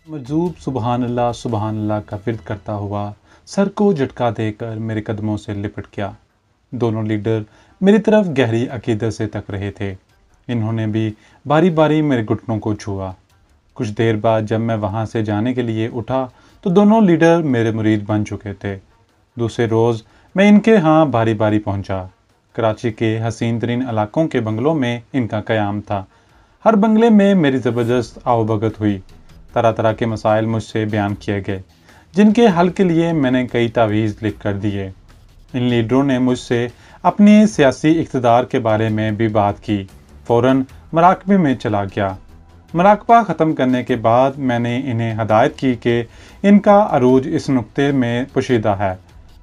मजूब सुबहान अल्लाह का विर्द करता हुआ सर को झटका देकर मेरे कदमों से लिपट गया। दोनों लीडर मेरी तरफ गहरी अकीदत से तक रहे थे। इन्होंने भी बारी बारी मेरे घुटनों को छुआ। कुछ देर बाद जब मैं वहाँ से जाने के लिए उठा तो दोनों लीडर मेरे मुरीद बन चुके थे। दूसरे रोज़ मैं इनके यहाँ बारी बारी पहुँचा। कराची के हसीन तरीन इलाकों के बंगलों में इनका क़याम था। हर बंगले में मेरी ज़बरदस्त आवभगत हुई। तरह तरह के मसाइल मुझसे बयान किए गए, जिनके हल के लिए मैंने कई तावीज़ लिख कर दिए। इन लीडरों ने मुझसे अपनी सियासी इक़्तिदार के बारे में भी बात की। फ़ौरन मराकबे में चला गया। मराकबा ख़त्म करने के बाद मैंने इन्हें हदायत की कि इनका अरूज इस नुक्ते में पोशीदा है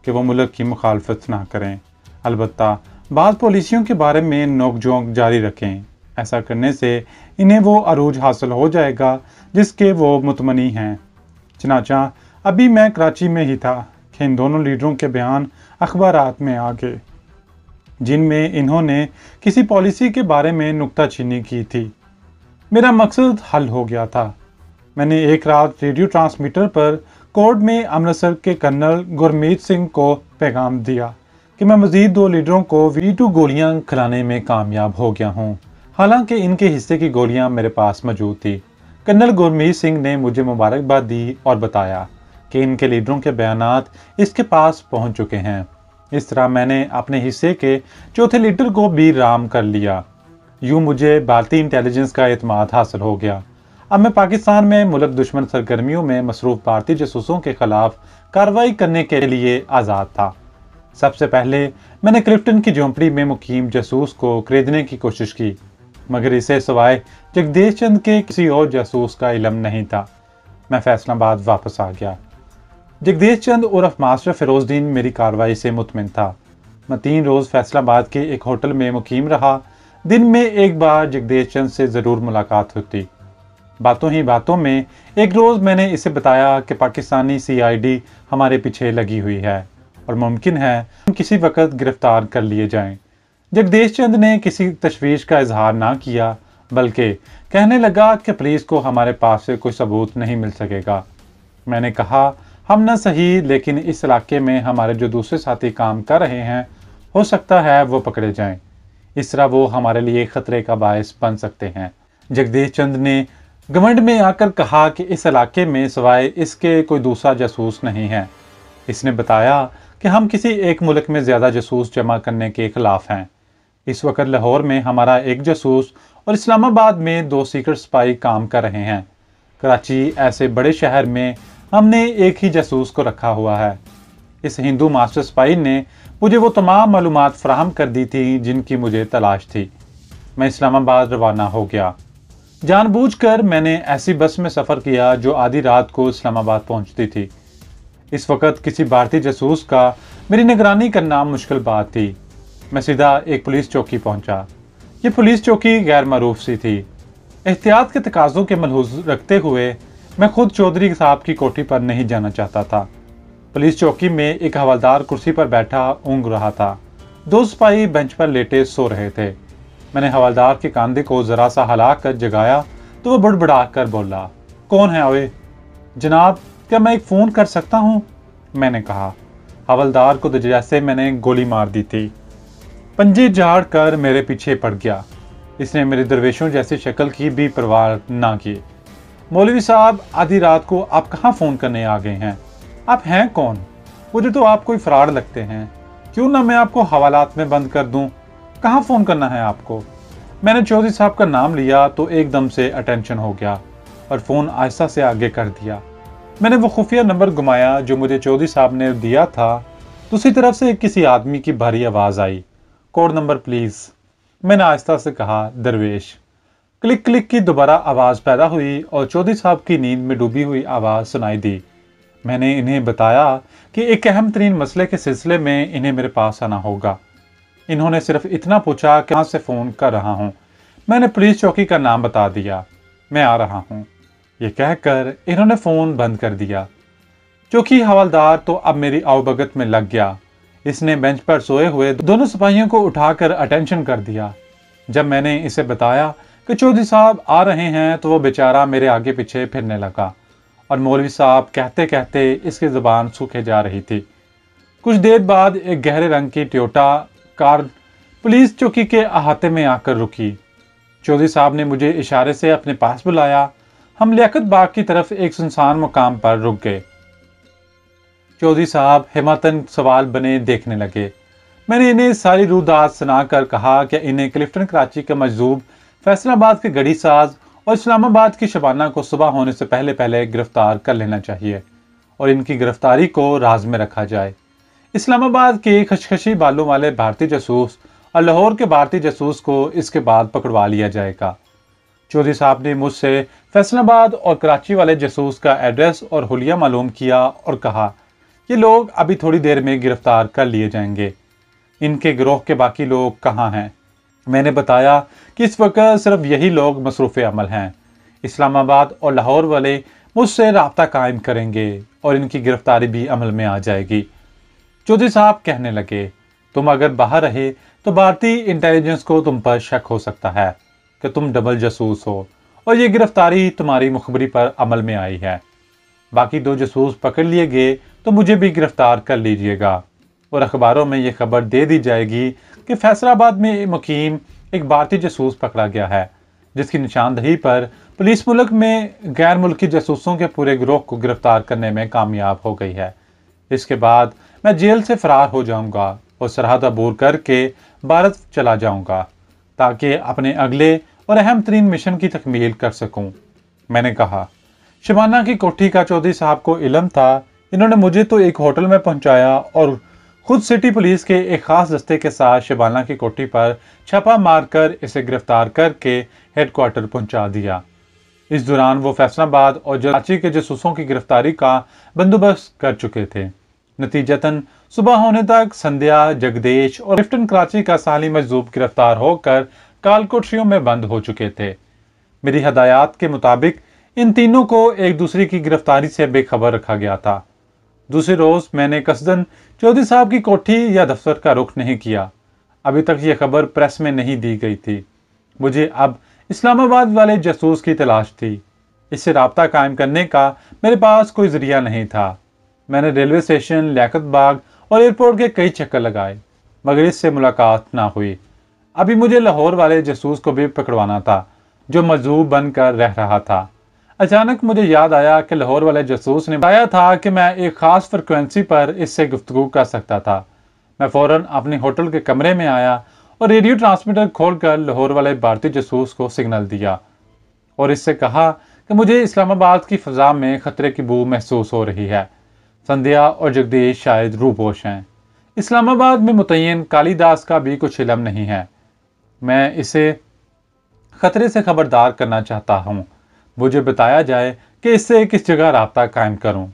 कि वो मुल्क की मुखालफत ना करें, अलबत्ता बाज़ पॉलिसियों के बारे में नोक झोंक जारी रखें। ऐसा करने से इन्हें वो अरूज हासिल हो जाएगा जिसके वो मुतमनी हैं। चनाचा अभी मैं कराची में ही था कि इन दोनों लीडरों के बयान अखबारात में आ गए, जिनमें इन्होंने किसी पॉलिसी के बारे में नुक्ताचीनी की थी। मेरा मकसद हल हो गया था। मैंने एक रात रेडियो ट्रांसमीटर पर कोर्ट में अमृतसर के कर्नल गुरमीत सिंह को पैगाम दिया कि मैं मज़ीद 2 लीडरों को V2 गोलियां खिलाने में कामयाब हो गया हूं। हालांकि इनके हिस्से की गोलियां मेरे पास मौजूद थी। कर्नल गुरमीत सिंह ने मुझे मुबारकबाद दी और बताया कि इनके लीडरों के बयानात इसके पास पहुंच चुके हैं। इस तरह मैंने अपने हिस्से के चौथे लीडर को भी राम कर लिया। यूं मुझे भारतीय इंटेलिजेंस का एतमाद हासिल हो गया। अब मैं पाकिस्तान में मुल्क दुश्मन सरगर्मियों में मसरूफ़ भारतीय जासूसों के खिलाफ कार्रवाई करने के लिए आज़ाद था। सबसे पहले मैंने क्लिफ्टन की झोंपड़ी में मुकीम जासूस को खरीदने की कोशिश की, मगर इसे सिवाय जगदीश चंद के किसी और जासूस का इल्म नहीं था। मैं फैसलाबाद वापस आ गया। जगदीश चंद उर्फ मास्टर फिरोजदीन मेरी कार्रवाई से मुतमिन था। मैं 3 रोज़ फैसलाबाद के एक होटल में मुकीम रहा। दिन में एक बार जगदीश चंद से ज़रूर मुलाकात होती। बातों ही बातों में एक रोज़ मैंने इसे बताया कि पाकिस्तानी CID हमारे पीछे लगी हुई है और मुमकिन है हम किसी वक्त गिरफ्तार कर लिए जाएं। जगदीश चंद ने किसी तशवीश का इजहार ना किया, बल्कि कहने लगा कि पुलिस को हमारे पास से कोई सबूत नहीं मिल सकेगा। मैंने कहा, हम न सही लेकिन इस इलाके में हमारे जो दूसरे साथी काम कर रहे हैं, हो सकता है वो पकड़े जाएं। इस तरह वो हमारे लिए ख़तरे का बायस बन सकते हैं। जगदीश चंद ने घमंड में आकर कहा कि इस इलाके में सिवाय इसके कोई दूसरा जासूस नहीं है। इसने बताया कि हम किसी एक मुल्क में ज़्यादा जासूस जमा करने के खिलाफ हैं। इस वक्त लाहौर में हमारा एक जासूस और इस्लामाबाद में 2 सीक्रेट स्पाई काम कर रहे हैं। कराची ऐसे बड़े शहर में हमने एक ही जासूस को रखा हुआ है। इस हिंदू मास्टर स्पाई ने मुझे वो तमाम मालूमात फराहम कर दी थी जिनकी मुझे तलाश थी। मैं इस्लामाबाद रवाना हो गया। जानबूझकर मैंने ऐसी बस में सफ़र किया जो आधी रात को इस्लामाबाद पहुंचती थी। इस वक्त किसी भारतीय जासूस का मेरी निगरानी करना मुश्किल बात थी। मैं सीधा एक पुलिस चौकी पहुंचा। ये पुलिस चौकी गैर मरूफ सी थी। एहतियात के तकाज़ों के मलहूज़ रखते हुए मैं खुद चौधरी साहब की कोठी पर नहीं जाना चाहता था। पुलिस चौकी में एक हवलदार कुर्सी पर बैठा ऊँग रहा था। 2 सिपाही बेंच पर लेटे सो रहे थे। मैंने हवलदार के कंधे को ज़रा सा हिला कर जगाया तो वो बड़बड़ा कर बोला, कौन है ओए? जनाब, क्या मैं एक फ़ोन कर सकता हूँ? मैंने कहा। हवलदार को तो जैसे मैंने गोली मार दी थी। पंजे झाड़ कर मेरे पीछे पड़ गया। इसने मेरे दरवेशों जैसी शक्ल की भी परवाह ना की। मौलवी साहब, आधी रात को आप कहाँ फ़ोन करने आ गए हैं? आप हैं कौन? मुझे तो आप कोई फ्रॉड लगते हैं। क्यों ना मैं आपको हवालात में बंद कर दूं? कहाँ फ़ोन करना है आपको? मैंने चौधरी साहब का नाम लिया तो एकदम से अटेंशन हो गया और फ़ोन आहिस्ता से आगे कर दिया। मैंने वो खुफिया नंबर घुमाया जो मुझे चौधरी साहब ने दिया था। दूसरी तरफ से किसी आदमी की भारी आवाज़ आई, कोड नंबर प्लीज़। मैंने आहिस्ता से कहा, दरवेश। क्लिक क्लिक की दोबारा आवाज़ पैदा हुई और चौधरी साहब की नींद में डूबी हुई आवाज़ सुनाई दी। मैंने इन्हें बताया कि एक अहम तरीन मसले के सिलसिले में इन्हें मेरे पास आना होगा। इन्होंने सिर्फ इतना पूछा कि कहाँ से फ़ोन कर रहा हूँ। मैंने पुलिस चौकी का नाम बता दिया। मैं आ रहा हूँ, ये कहकर इन्होंने फ़ोन बंद कर दिया। चौकी हवलदार तो अब मेरी आवभगत में लग गया। इसने बेंच पर सोए हुए दोनों सिपाहियों को उठाकर अटेंशन कर दिया। जब मैंने इसे बताया कि चौधरी साहब आ रहे हैं तो वो बेचारा मेरे आगे पीछे फिरने लगा और मौलवी साहब कहते कहते इसकी ज़ुबान सूखे जा रही थी। कुछ देर बाद एक गहरे रंग की टोयोटा कार पुलिस चौकी के अहाते में आकर रुकी। चौधरी साहब ने मुझे इशारे से अपने पास बुलाया। हम लियाकत बाग की तरफ एक सुनसान मुकाम पर रुक गए। चौधरी साहब हिम्मतन सवाल बने देखने लगे। मैंने इन्हें सारी रूदात सुनाकर कहा कि इन्हें क्लिफ्टन कराची के मजदूब, फैसलाबाद के गढ़ी साज और इस्लामाबाद की शबाना को सुबह होने से पहले पहले गिरफ्तार कर लेना चाहिए और इनकी गिरफ्तारी को राज में रखा जाए। इस्लामाबाद के खशखशी बालों वाले भारतीय जासूस और लाहौर के भारतीय जासूस को इसके बाद पकड़वा लिया जाएगा। चौधरी साहब ने मुझसे फैसलाबाद और कराची वाले जासूस का एड्रेस और हुलिया मालूम किया और कहा, ये लोग अभी थोड़ी देर में गिरफ्तार कर लिए जाएंगे। इनके गिरोह के बाकी लोग कहाँ हैं? मैंने बताया कि इस वक्त सिर्फ यही लोग मसरूफ़ अमल हैं। इस्लामाबाद और लाहौर वाले मुझसे राब्ता कायम करेंगे और इनकी गिरफ्तारी भी अमल में आ जाएगी। चौधरी साहब कहने लगे, तुम अगर बाहर रहे तो भारतीय इंटेलिजेंस को तुम पर शक हो सकता है कि तुम डबल जासूस हो और ये गिरफ्तारी तुम्हारी मुखबरी पर अमल में आई है। बाकी 2 जासूस पकड़ लिए गए तो मुझे भी गिरफ्तार कर लीजिएगा और अखबारों में ये खबर दे दी जाएगी कि फैसलाबाद में मुकीम एक भारतीय जासूस पकड़ा गया है, जिसकी निशानदही पर पुलिस मुल्क में गैर मुल्की जासूसों के पूरे गिरोह को गिरफ्तार करने में कामयाब हो गई है। इसके बाद मैं जेल से फरार हो जाऊंगा और सरहद अबूर करके भारत चला जाऊंगा ताकि अपने अगले और अहम तरीन मिशन की तकमील कर सकूं। मैंने कहा, शबाना की कोठी का चौधरी साहब को इल्म था। इन्होंने मुझे तो एक होटल में पहुंचाया और खुद सिटी पुलिस के एक खास दस्ते के साथ शबाना की कोठी पर छापा मारकर इसे गिरफ्तार करके हेडक्वार्टर पहुंचा दिया। इस दौरान वो फैसलाबाद और कराची के जासूसों की गिरफ्तारी का बंदोबस्त कर चुके थे। नतीजतन सुबह होने तक संध्या, जगदेश और क्लिफ्टन कराची का साली मजदूब गिरफ्तार होकर काल कोठरियों में बंद हो चुके थे। मेरी हदायत के मुताबिक इन तीनों को एक दूसरे की गिरफ्तारी से बेखबर रखा गया था। दूसरे रोज मैंने कसदन चौधरी साहब की कोठी या दफ्तर का रुख नहीं किया। अभी तक यह खबर प्रेस में नहीं दी गई थी। मुझे अब इस्लामाबाद वाले जासूस की तलाश थी। इससे राब्ता कायम करने का मेरे पास कोई जरिया नहीं था। मैंने रेलवे स्टेशन, लियाकत बाग और एयरपोर्ट के कई चक्कर लगाए, मगर इससे मुलाकात ना हुई। अभी मुझे लाहौर वाले जासूस को भी पकड़वाना था जो मजदूब बनकर रह रहा था। अचानक मुझे याद आया कि लाहौर वाले जासूस ने बताया था कि मैं एक खास फ्रिक्वेंसी पर इससे गुफ्तगू कर सकता था। मैं फौरन अपने होटल के कमरे में आया और रेडियो ट्रांसमीटर खोलकर लाहौर वाले भारतीय जासूस को सिग्नल दिया और इससे कहा कि मुझे इस्लामाबाद की फ़ज़ा में खतरे की बू महसूस हो रही है। संध्या और जगदीश शायद रूपोश हैं। इस्लामाबाद में मुतय्यन कालीदास का भी कुछ इल्म नहीं है। मैं इसे खतरे से खबरदार करना चाहता हूँ। मुझे बताया जाए कि इससे किस जगह राब्ता कायम करूँ।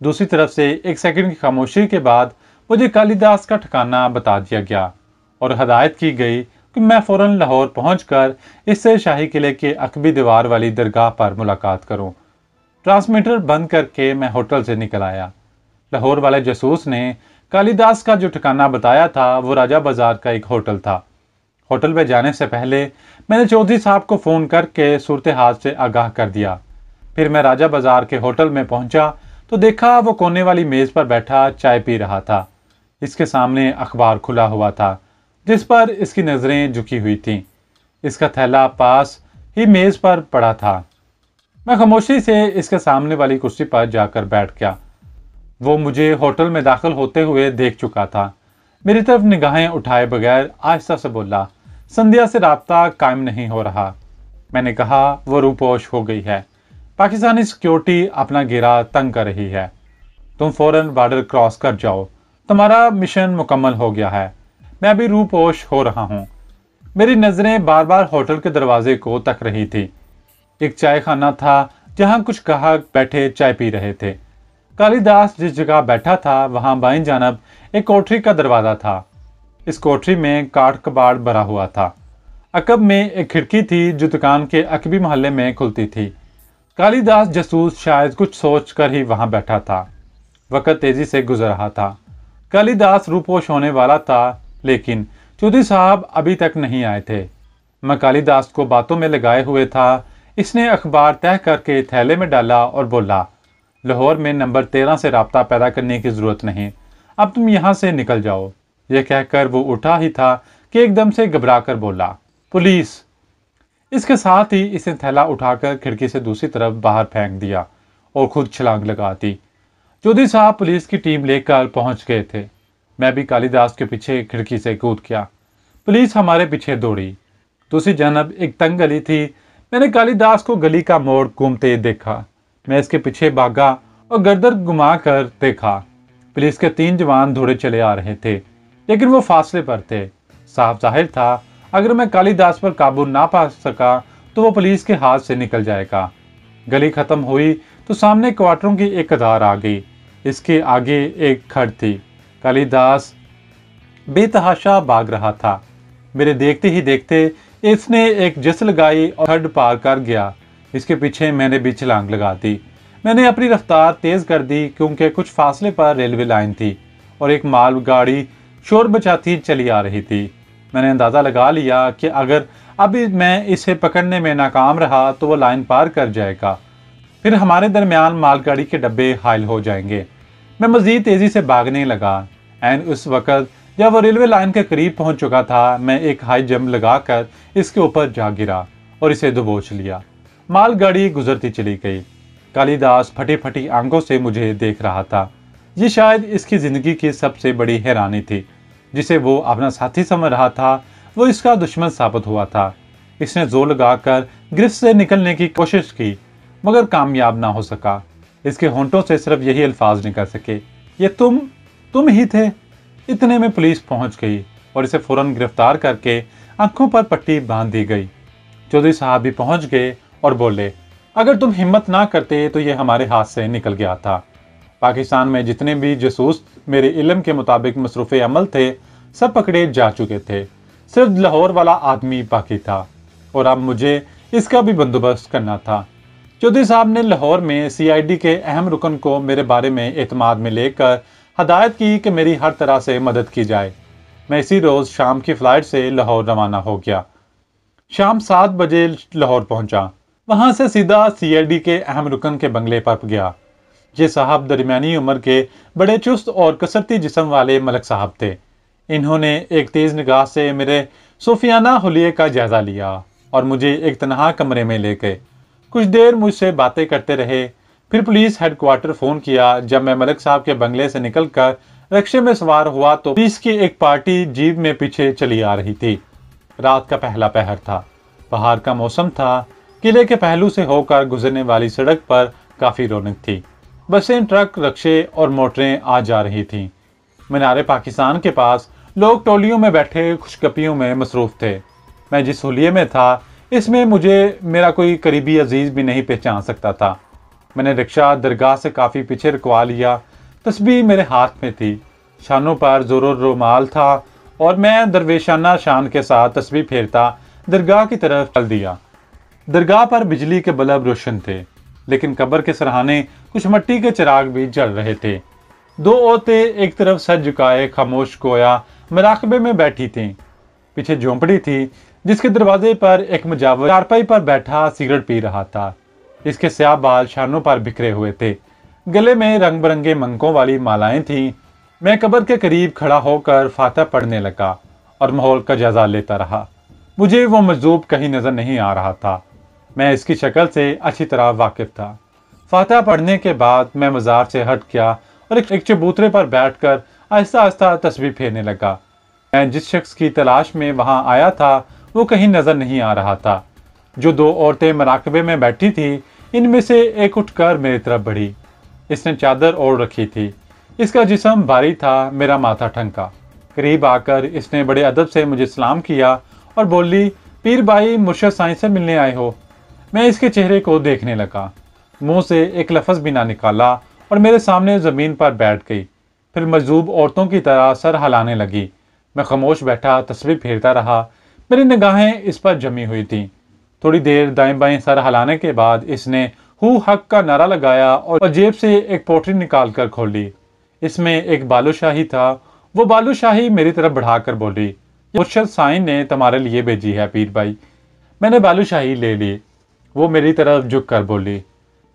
दूसरी तरफ से एक सेकंड की खामोशी के बाद मुझे कालीदास का ठिकाना बता दिया गया और हदायत की गई कि मैं फ़ौरन लाहौर पहुंचकर इससे शाही किले के अकबी दीवार वाली दरगाह पर मुलाकात करूं। ट्रांसमीटर बंद करके मैं होटल से निकल आया। लाहौर वाले जासूस ने कालीदास का जो ठिकाना बताया था वो राजा बाजार का एक होटल था। होटल में जाने से पहले मैंने चौधरी साहब को फ़ोन करके सूरत हाल से आगाह कर दिया। फिर मैं राजा बाजार के होटल में पहुंचा तो देखा वो कोने वाली मेज़ पर बैठा चाय पी रहा था। इसके सामने अखबार खुला हुआ था जिस पर इसकी नज़रें झुकी हुई थीं। इसका थैला पास ही मेज़ पर पड़ा था। मैं खामोशी से इसके सामने वाली कुर्सी पर जाकर बैठ गया। वो मुझे होटल में दाखिल होते हुए देख चुका था। मेरी तरफ निगाहें उठाए बगैर आहिस्ता से बोला, संध्या से राब्ता कायम नहीं हो रहा। मैंने कहा, वो रूपोश हो गई है। पाकिस्तानी सिक्योरिटी अपना घेरा तंग कर रही है। तुम फौरन बॉर्डर क्रॉस कर जाओ। तुम्हारा मिशन मुकम्मल हो गया है। मैं अभी रूपोश हो रहा हूँ। मेरी नज़रें बार बार होटल के दरवाजे को तक रही थी। एक चाय खाना था जहाँ कुछ ग्राहक बैठे चाय पी रहे थे। कालीदास जिस जगह बैठा था वहाँ बाईं जानब एक कोठरी का दरवाज़ा था। इस कोठरी में काठ कबाड़ भरा हुआ था। अकब में एक खिड़की थी जो दुकान के अकबी मोहल्ले में खुलती थी। कालीदास जासूस शायद कुछ सोच कर ही वहाँ बैठा था। वक्त तेजी से गुजर रहा था। कालीदास रूपोश होने वाला था, लेकिन चौधरी साहब अभी तक नहीं आए थे। मैं कालीदास को बातों में लगाए हुए था। इसने अखबार तय करके थैले में डाला और बोला, लाहौर में नंबर 13 से राब्ता पैदा करने की ज़रूरत नहीं, अब तुम यहाँ से निकल जाओ। यह कहकर वो उठा ही था कि एकदम से घबरा कर बोला, पुलिस। इसके साथ ही इसने थैला उठाकर खिड़की से दूसरी तरफ बाहर फेंक दिया और खुद छलांग लगा दी। चौधरी साहब पुलिस की टीम लेकर पहुंच गए थे। मैं भी कालीदास के पीछे खिड़की से कूद गया। पुलिस हमारे पीछे दौड़ी। दूसरी जानब एक तंग गली थी। मैंने कालीदास को गली का मोड़ घूमते देखा। मैं इसके पीछे भागा और गर्दन घुमा कर देखा। पुलिस के 3 जवान दौड़े चले आ रहे थे, लेकिन वो फासले पर थे। साफ जाहिर था अगर मैं कालीदास पर काबू ना पा सका तो वो पुलिस के हाथ से निकल जाएगा। गली खत्म हुई तो सामने क्वार्टरों की एक कतार आ गई। इसके आगे एक खड़ थी। कालीदास बेतहाशा भाग रहा था। मेरे देखते ही देखते इसने एक जस लगाई और खड़ पार कर गया। इसके पीछे मैंने भी छलांग लगा दी। मैंने अपनी रफ्तार तेज कर दी क्योंकि कुछ फासले पर रेलवे लाइन थी और एक माल गाड़ी शोर बचाती चली आ रही थी। मैंने अंदाजा लगा लिया कि अगर अभी मैं इसे पकड़ने में नाकाम रहा तो वो लाइन पार कर जाएगा, फिर हमारे दरमियान मालगाड़ी के डब्बे हायल हो जाएंगे। मैं मजीद तेजी से भागने लगा। एंड उस वक्त जब वो रेलवे लाइन के करीब पहुंच चुका था, मैं एक हाई जंप लगाकर इसके ऊपर जा गिरा और इसे दबोच लिया। मालगाड़ी गुजरती चली गई। कालीदास फटी फटी आंखों से मुझे देख रहा था। ये शायद इसकी जिंदगी की सबसे बड़ी हैरानी थी। जिसे वो अपना साथी समझ रहा था, वो इसका दुश्मन साबित हुआ था। इसने जोर लगाकर गिरफ्त से निकलने की कोशिश की, मगर कामयाब ना हो सका। इसके होंठों से सिर्फ यही अल्फाज निकल सके, ये तुम ही थे। इतने में पुलिस पहुंच गई और इसे फौरन गिरफ्तार करके आंखों पर पट्टी बांध दी गई। चौधरी साहब भी पहुंच गए और बोले, अगर तुम हिम्मत ना करते तो ये हमारे हाथ से निकल गया था। पाकिस्तान में जितने भी जासूस मेरे इल्म के मुताबिक मसरूफ़ अमल थे, सब पकड़े जा चुके थे। सिर्फ लाहौर वाला आदमी बाकी था और अब मुझे इसका भी बंदोबस्त करना था। चौधरी साहब ने लाहौर में CID के अहम रुकन को मेरे बारे में एतमाद में लेकर हदायत की कि मेरी हर तरह से मदद की जाए। मैं इसी रोज़ शाम की फ़्लाइट से लाहौर रवाना हो गया। शाम 7 बजे लाहौर पहुंचा। वहां से सीधा CID के अहम रुकन के बंगले पर गया। ये साहब दरमियानी उम्र के बड़े चुस्त और कसरती जिस्म वाले मलक साहब थे। इन्होंने एक तेज निगाह से मेरे सूफियाना हुलिये का जायजा लिया और मुझे एक तनहा कमरे में ले गए। कुछ देर मुझसे बातें करते रहे। फिर पुलिस हेडक्वार्टर फ़ोन किया। जब मैं मलक साहब के बंगले से निकलकर रिक्शे में सवार हुआ तो पुलिस की एक पार्टी जीप में पीछे चली आ रही थी। रात का पहला पहर था। बाहर का मौसम था। किले के पहलू से होकर गुजरने वाली सड़क पर काफ़ी रौनक थी। बसें, ट्रक, रिक्शे और मोटरें आ जा रही थीं। मीनारे पाकिस्तान के पास लोग टोलियों में बैठे खुशगपियों में मसरूफ़ थे। मैं जिस हुलिये में था, इसमें मुझे मेरा कोई करीबी अजीज़ भी नहीं पहचान सकता था। मैंने रिक्शा दरगाह से काफ़ी पीछे रुकवा लिया। तस्बीह मेरे हाथ में थी, शानों पर ज़ोरो रुमाल था और मैं दरवेशाना शान के साथ तस्बीह फेरता दरगाह की तरफ चल दिया। दरगाह पर बिजली के बल्ब रोशन थे, लेकिन कब्र के सरहाने कुछ मिट्टी के चिराग भी जल रहे थे। 2 औरतें एक तरफ सर झुकाए खामोश गोया मुराकबे में बैठी थीं। पीछे झोंपड़ी थी जिसके दरवाजे पर एक मुजावर चारपाई पर बैठा सिगरेट पी रहा था। इसके स्याह बाल शानों पर बिखरे हुए थे। गले में रंग बिरंगे मंकों वाली मालाएं थीं। मैं कब्र के करीब खड़ा होकर फातिहा पढ़ने लगा और माहौल का जायजा लेता रहा। मुझे वो मजदूब कहीं नजर नहीं आ रहा था। मैं इसकी शक्ल से अच्छी तरह वाकिफ था। फातिहा पढ़ने के बाद मैं मज़ार से हट गया और एक चबूतरे पर बैठकर आहिस्ता आहिस्ता तस्बीह फेरने लगा। मैं जिस शख्स की तलाश में वहां आया था वो कहीं नजर नहीं आ रहा था। जो 2 औरतें मराकबे में बैठी थी, इनमें से एक उठकर मेरी तरफ बढ़ी। इसने चादर ओढ़ रखी थी। इसका जिस्म भारी था, मेरा माथा ठनका। करीब आकर इसने बड़े अदब से मुझे सलाम किया और बोली, पीर भाई मुर्शद साईं से मिलने आए हो? मैं इसके चेहरे को देखने लगा। मुंह से एक लफ्ज़ भी ना निकाला और मेरे सामने ज़मीन पर बैठ गई। फिर मजदूब औरतों की तरह सर हिलाने लगी। मैं खामोश बैठा तस्बीह फेरता रहा। मेरी निगाहें इस पर जमी हुई थीं। थोड़ी देर दाएं बाएं सर हिलाने के बाद इसने हु हक का नारा लगाया और जेब से एक पोटली निकाल कर खोली। इसमें एक बालूशाही था। वो बालूशाही मेरी तरफ बढ़ाकर बोली, मुर्शद साईं ने तुम्हारे लिए भेजी है पीर भाई। मैंने बालूशाही ले ली। वो मेरी तरफ झुक कर बोली,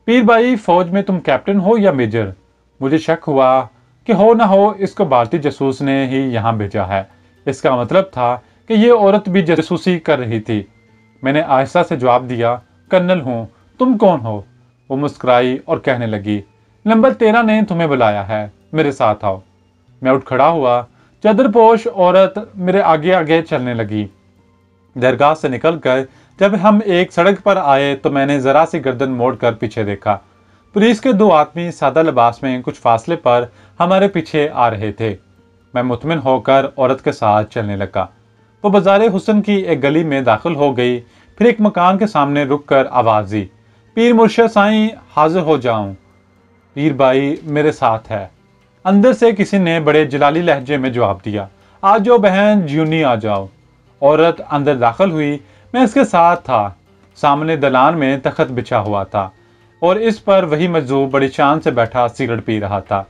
पीर भाई, फौज में तुम कैप्टन हो या मेजर? मुझे शक हुआ कि हो ना हो इसको भारतीय जासूस ने ही यहाँ भेजा है। इसका मतलब था कि ये औरत भी जासूसी कर रही थी। मैंने आहिस्ता से जवाब दिया, कर्नल हूँ। तुम कौन हो? वो मुस्कुराई और कहने लगी, नंबर 13 ने तुम्हें बुलाया है, मेरे साथ आओ। मैं उठ खड़ा हुआ। चादरपोश औरत मेरे आगे आगे चलने लगी। दरगाह से निकलकर जब हम एक सड़क पर आए तो मैंने जरा सी गर्दन मोड़कर पीछे देखा। पुलिस के 2 आदमी सादा लिबास में कुछ फासले पर हमारे पीछे आ रहे थे। मैं मुतमिन होकर औरत के साथ चलने लगा। वो बाजार हुस्न की एक गली में दाखिल हो गई। फिर एक मकान के सामने रुककर आवाज दी, पीर मुर्शिद साईं, हाजिर हो जाऊं। पीर भाई मेरे साथ है। अंदर से किसी ने बड़े जलाली लहजे में जवाब दिया, आ जाओ बहन, ज्यूनी आ जाओ। औरत अंदर दाखिल हुई। मैं इसके साथ था। सामने दलान में तख्त बिछा हुआ था और इस पर वही मजदूर बड़ी शान से बैठा सिगरेट पी रहा था।